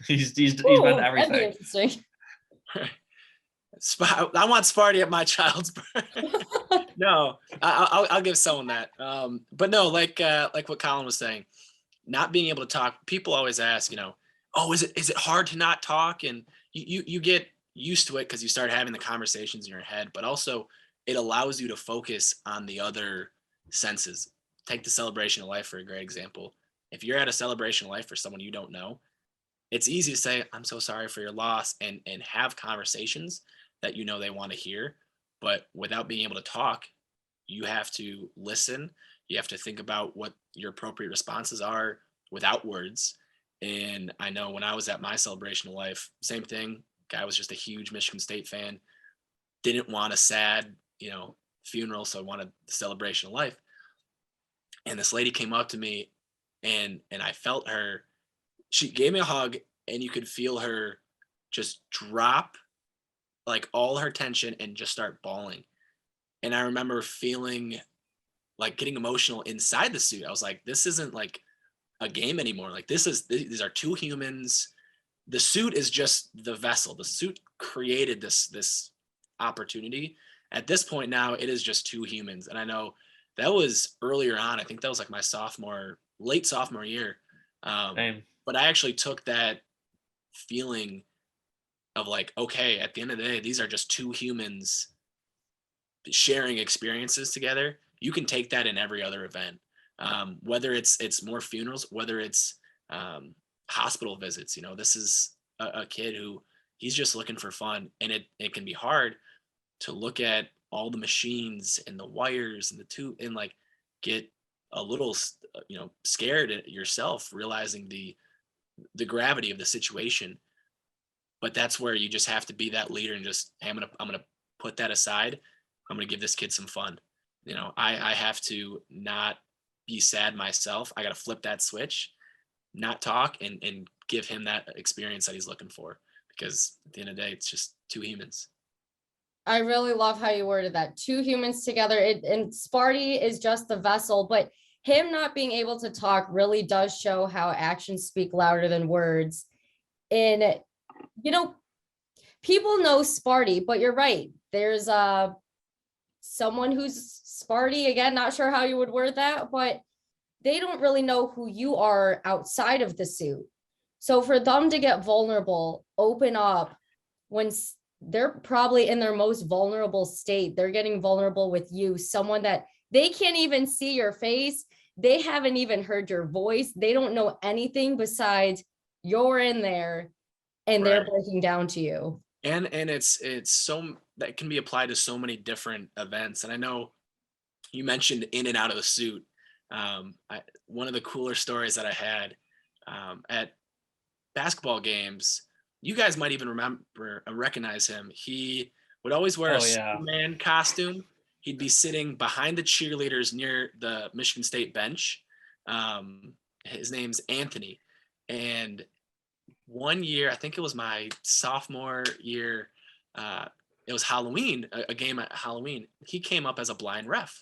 He's Ooh, done that'd be everything. interesting. I want Sparty at my child's birth. No, I'll give someone that. But no, like what Colin was saying, not being able to talk. People always ask, oh, is it hard to not talk? And you get used to it because you start having the conversations in your head. But also, it allows you to focus on the other senses. Take the celebration of life for a great example. If you're at a celebration of life for someone you don't know, it's easy to say, I'm so sorry for your loss, and have conversations that they want to hear. But without being able to talk, you have to listen. You have to think about what your appropriate responses are without words. And I know when I was at my celebration of life, same thing. Guy was just a huge Michigan State fan. Didn't want a sad, funeral, so I wanted the celebration of life. And this lady came up to me, and I felt her. She gave me a hug, and you could feel her just drop like all her tension and just start bawling. And I remember feeling like getting emotional inside the suit. I was like, this isn't like a game anymore. Like these are two humans. The suit is just the vessel. The suit created this opportunity. At this point now, it is just two humans. And I know that was earlier on. I think that was like my late sophomore year. But I actually took that feeling of like, okay, at the end of the day, these are just two humans sharing experiences together. You can take that in every other event, whether it's more funerals, whether it's hospital visits. This is a kid who he's just looking for fun, and it can be hard to look at all the machines and the wires and the tube and like get a little scared at yourself, realizing the gravity of the situation. But that's where you just have to be that leader and just, hey, I'm gonna put that aside. I'm gonna give this kid some fun. I have to not be sad myself. I got to flip that switch, not talk, and give him that experience that he's looking for. Because at the end of the day, it's just two humans. I really love how you worded that. Two humans together. And Sparty is just the vessel, but him not being able to talk really does show how actions speak louder than words. And people know Sparty, but you're right. There's someone who's Sparty, again, not sure how you would word that, but they don't really know who you are outside of the suit. So for them to get vulnerable, open up when they're probably in their most vulnerable state, they're getting vulnerable with you, someone that they can't even see your face. They haven't even heard your voice. They don't know anything besides you're in there and they're breaking down to you. And it's so that can be applied to so many different events. And I know you mentioned in and out of the suit. One of the cooler stories that I had at basketball games, you guys might even recognize him. He would always wear a Superman costume. He'd be sitting behind the cheerleaders near the Michigan State bench. His name's Anthony. And one year, I think it was my sophomore year, it was Halloween, a game at Halloween. He came up as a blind ref.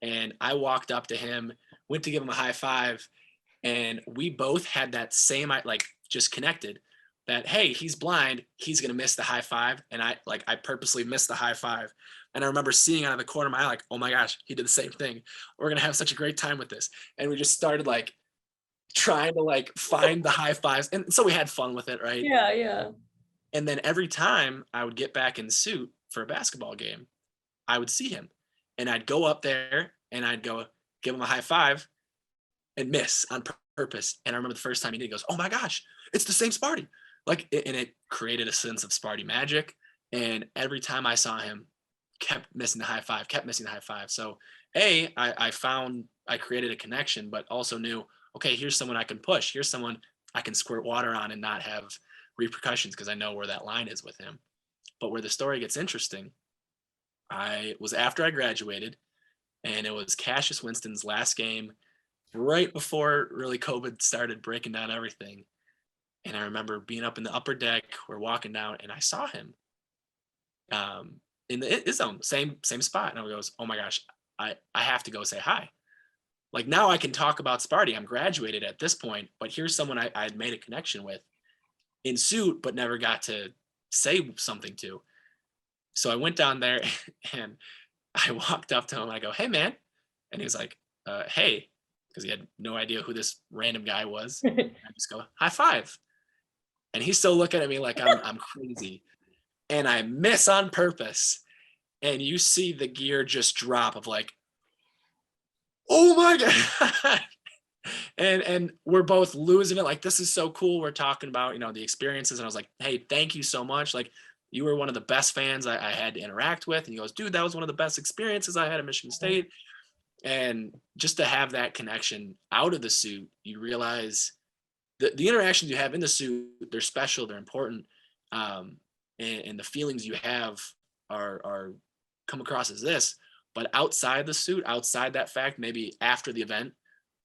And I walked up to him, went to give him a high five, and we both had that same, like, just connected that, hey, he's blind, he's gonna miss the high five. And I purposely missed the high five. And I remember seeing out of the corner of my eye, like, oh my gosh, he did the same thing. We're gonna have such a great time with this. And we just started like trying to like find the high fives. And so we had fun with it, right? Yeah, yeah. And then every time I would get back in the suit for a basketball game, I would see him. And I'd go up there and I'd go give him a high five and miss on purpose. And I remember the first time he did, he goes, oh my gosh, it's the same Sparty. and it created a sense of Sparty magic. And every time I saw him, kept missing the high five. So I created a connection, but also knew, okay, here's someone I can push. Here's someone I can squirt water on and not have repercussions, because I know where that line is with him. But where the story gets interesting, I was after I graduated, and it was Cassius Winston's last game right before really COVID started breaking down everything. And I remember being up in the upper deck, we're walking down, and I saw him in his zone, same spot. And I goes, oh my gosh, I have to go say hi. Like, now I can talk about Sparty. I'm graduated at this point, but here's someone I had made a connection with in suit, but never got to say something to. So I went down there and I walked up to him and I go, hey man. And he was like, hey, because he had no idea who this random guy was. I just go, high five. And he's still looking at me like I'm crazy. And I miss on purpose. And you see the gear just drop of like, oh my God. and we're both losing it. Like, this is so cool. We're talking about, the experiences. And I was like, hey, thank you so much. Like, you were one of the best fans I had to interact with. And he goes, dude, that was one of the best experiences I had at Michigan State. And just to have that connection out of the suit, you realize the interactions you have in the suit, they're special, they're important. And the feelings you have are come across as this. But outside the suit, outside that fact, maybe after the event,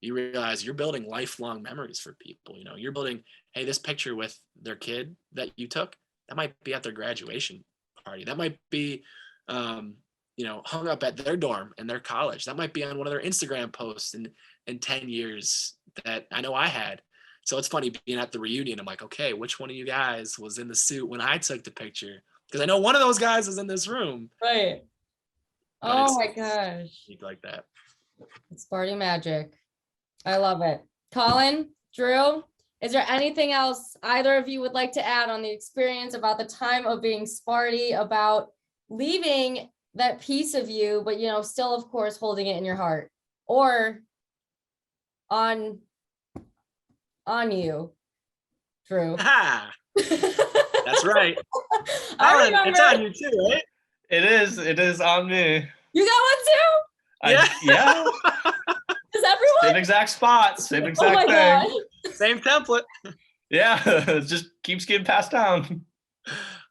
you realize you're building lifelong memories for people. You're building, hey, this picture with their kid that you took, that might be at their graduation party. That might be, hung up at their dorm in their college. That might be on one of their Instagram posts in 10 years that I know I had. So it's funny being at the reunion. I'm like, okay, which one of you guys was in the suit when I took the picture? Because I know one of those guys is in this room. Right. But Oh my gosh. Like that. It's Sparty magic. I love it. Colin, Drew, is there anything else either of you would like to add on the experience, about the time of being Sparty, about leaving that piece of you, but still, of course, holding it in your heart, or on you, Drew? That's right. I Alan, it's on you too, right? It is on me. You got one too? Yeah. Is everyone? Same exact spot, same exact Oh my thing. God. Same template. Yeah, it just keeps getting passed down.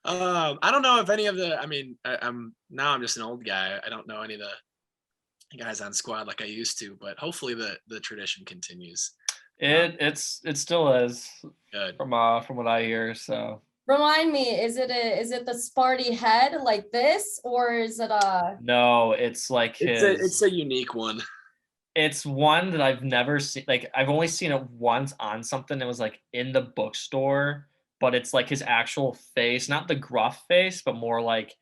I don't know if any of the, I'm just an old guy. I don't know any of the guys on squad like I used to, but hopefully the tradition continues. It still is. Good. From what I hear. So Remind me, is it the Sparty head like this, or is it a? No, it's like it's a unique one. It's one that I've never seen. Like, I've only seen it once on something that was like in the bookstore, but it's like his actual face, not the gruff face, but more like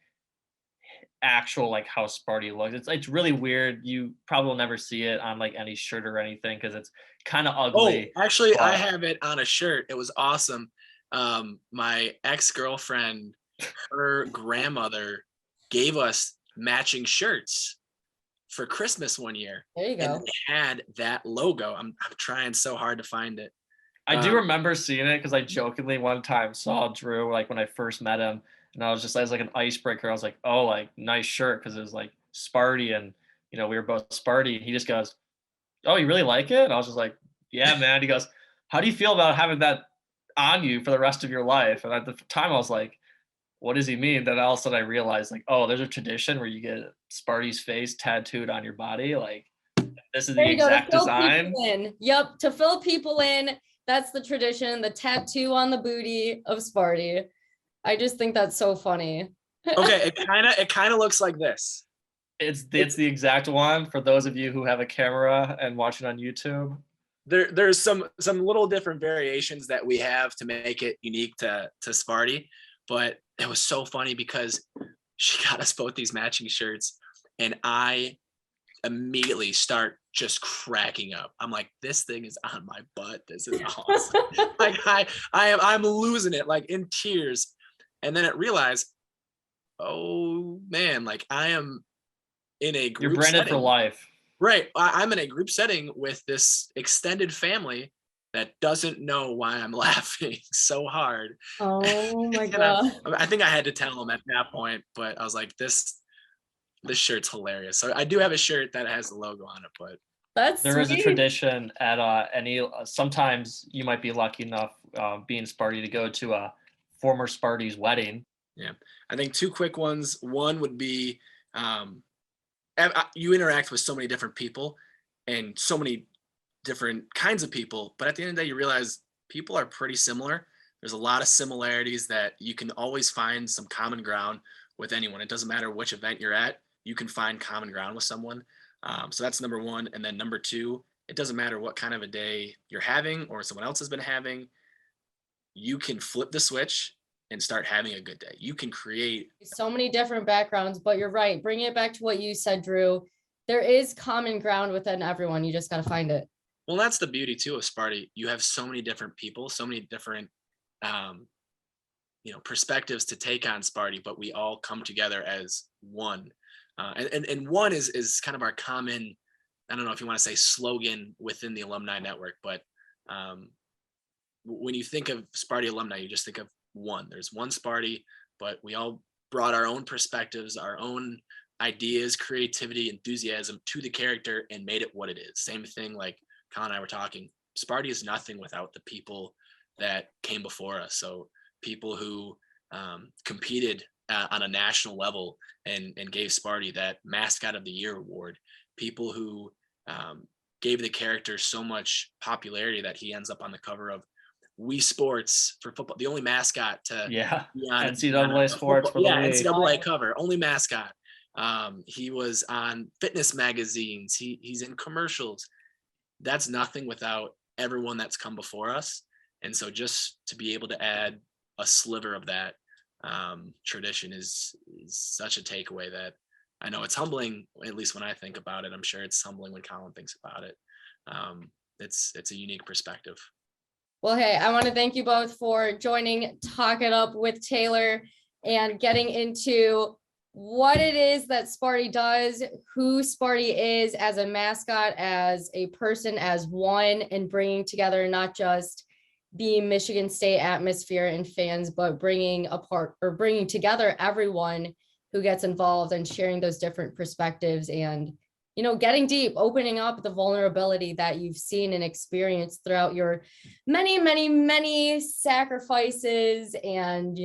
actual, like how Sparty looks. It's really weird. You probably will never see it on like any shirt or anything because it's kind of ugly. Oh, actually, I have it on a shirt. It was awesome. My ex-girlfriend, her grandmother gave us matching shirts for Christmas one year. There you go. And they had that logo. I'm trying so hard to find it. I do remember seeing it because I jokingly one time saw Drew like when I first met him, and I was just as like an icebreaker. I was like, "Oh, like nice shirt," because it was like Sparty, and we were both Sparty. And he just goes, "Oh, you really like it?" And I was just like, "Yeah, man." He goes, "How do you feel about having that on you for the rest of your life?" And at the time, I was like, "What does he mean?" Then all of a sudden, I realized like, oh, there's a tradition where you get Sparty's face tattooed on your body. Like, this is the exact design. Yep, to fill people in. That's the tradition, the tattoo on the booty of Sparty. I just think that's so funny. Okay, it kind of looks like this. It's the exact one for those of you who have a camera and watching on YouTube. There's some little different variations that we have to make it unique to Sparty, but it was so funny because she got us both these matching shirts, and I immediately start just cracking up. I'm like, this thing is on my butt. This is awesome. Like I'm losing it, like in tears. And then I realized, oh man, like I am in a group. You're branded setting. for life. Right. I'm in a group setting with this extended family, that doesn't know why I'm laughing so hard. Oh my And God. I think I had to tell him at that point, but I was like, this shirt's hilarious. So I do have a shirt that has the logo on it, but That's There is a sweet. tradition at sometimes you might be lucky enough, being Sparty, to go to a former Sparty's wedding. yeah, I think two quick ones. One would be you interact with so many different people and so many different kinds of people, but at the end of the day, you realize people are pretty similar. There's a lot of similarities that you can always find some common ground with anyone. It doesn't matter which event you're at, you can find common ground with someone. So that's number one. And then number two, it doesn't matter what kind of a day you're having or someone else has been having, you can flip the switch and start having a good day. You can create So many different backgrounds, but you're right. Bringing it back to what you said, Drew, there is common ground within everyone. You just got to find it. Well, that's the beauty too of Sparty. You have so many different people, so many different perspectives to take on Sparty, but we all come together as one. And one is kind of our common, I don't know if you want to say slogan within the alumni network, but when you think of Sparty alumni, you just think of one. There's one Sparty, but we all brought our own perspectives, our own ideas, creativity, enthusiasm to the character and made it what it is. Same thing like Colin and I were talking. Sparty is nothing without the people that came before us. So people who competed on a national level and gave Sparty that Mascot of the Year award. People who gave the character so much popularity that he ends up on the cover of Wii Sports for football, the only mascot to be on NCAA Sports for the Wii. NCAA cover, only mascot. He was on fitness magazines. He's in commercials. That's nothing without everyone that's come before us. And so just to be able to add a sliver of that tradition is such a takeaway that I know it's humbling, at least when I think about it. I'm sure it's humbling when Colin thinks about it. It's a unique perspective. Well, hey, I want to thank you both for joining Talk It Up with Taylor and getting into what it is that Sparty does, who Sparty is as a mascot, as a person, as one, and bringing together not just the Michigan State atmosphere and fans, but bringing together everyone who gets involved and sharing those different perspectives and, getting deep, opening up the vulnerability that you've seen and experienced throughout your many, many, many sacrifices and,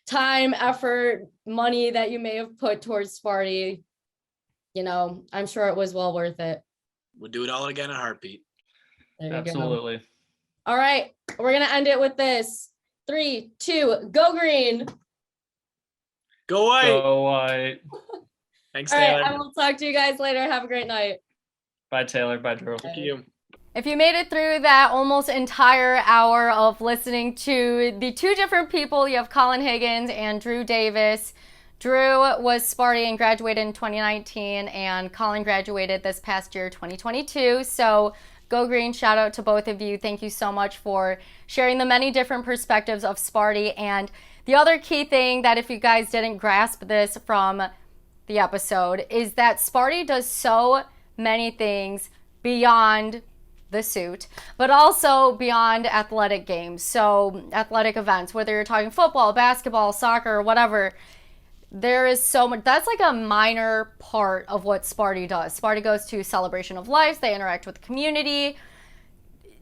time, effort, money that you may have put towards Sparty. I'm sure it was well worth it. Would do it all again in a heartbeat. There you Absolutely. go. All right, we're going to end it with this. 3, 2, go green. Go white. Go white. Thanks, All Taylor. right, I will talk to you guys later. Have a great night. Bye, Taylor. Bye, Drew. Thank you. If you made it through that almost entire hour of listening to the two different people, you have Colin Higgins and Drew Davis. Drew was Sparty and graduated in 2019, and Colin graduated this past year, 2022. So go green. Shout out to both of you. Thank you so much for sharing the many different perspectives of Sparty. And the other key thing that if you guys didn't grasp this from the episode is that Sparty does so many things beyond the suit, but also beyond athletic games. So athletic events, whether you're talking football, basketball, soccer, whatever, there is so much. That's like a minor part of what Sparty does. Sparty goes to Celebration of Life. They interact with the community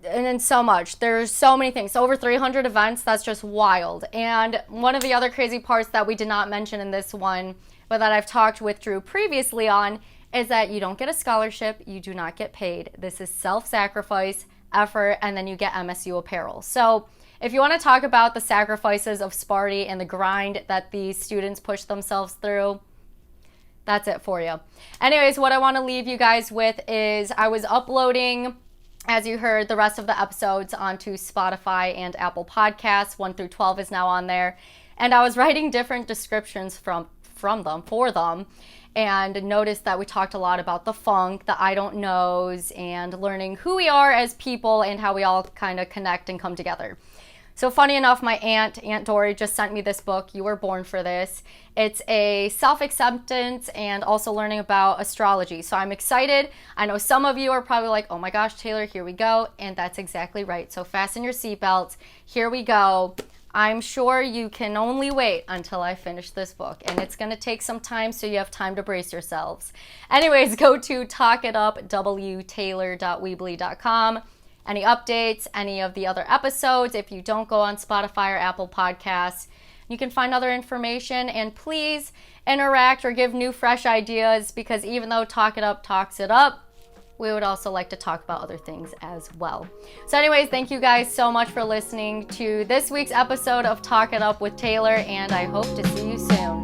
and then so much. There's so many things. Over 300 events. That's just wild. And one of the other crazy parts that we did not mention in this one, but that I've talked with Drew previously on, is that you don't get a scholarship, you do not get paid. This is self-sacrifice, effort, and then you get MSU apparel. So if you want to talk about the sacrifices of Sparty and the grind that these students push themselves through, that's it for you. Anyways, what I want to leave you guys with is I was uploading, as you heard, the rest of the episodes onto Spotify and Apple Podcasts. 1 through 12 is now on there. And I was writing different descriptions for them, and noticed that we talked a lot about the funk, the I don't knows, and learning who we are as people and how we all kind of connect and come together. So funny enough, my Aunt Dory just sent me this book, You Were Born for This. It's a self-acceptance and also learning about astrology. So I'm excited. I know some of you are probably like, oh my gosh, Taylor, here we go. And that's exactly right. So fasten your seatbelts. Here we go. I'm sure you can only wait until I finish this book, and it's going to take some time, so you have time to brace yourselves. Anyways, go to talkitupwtaylor.weebly.com. Any updates, any of the other episodes, if you don't go on Spotify or Apple Podcasts, you can find other information, and please interact or give new, fresh ideas, because even though Talk It Up talks it up, we would also like to talk about other things as well. So anyways, thank you guys so much for listening to this week's episode of Talk It Up with Taylor, and I hope to see you soon.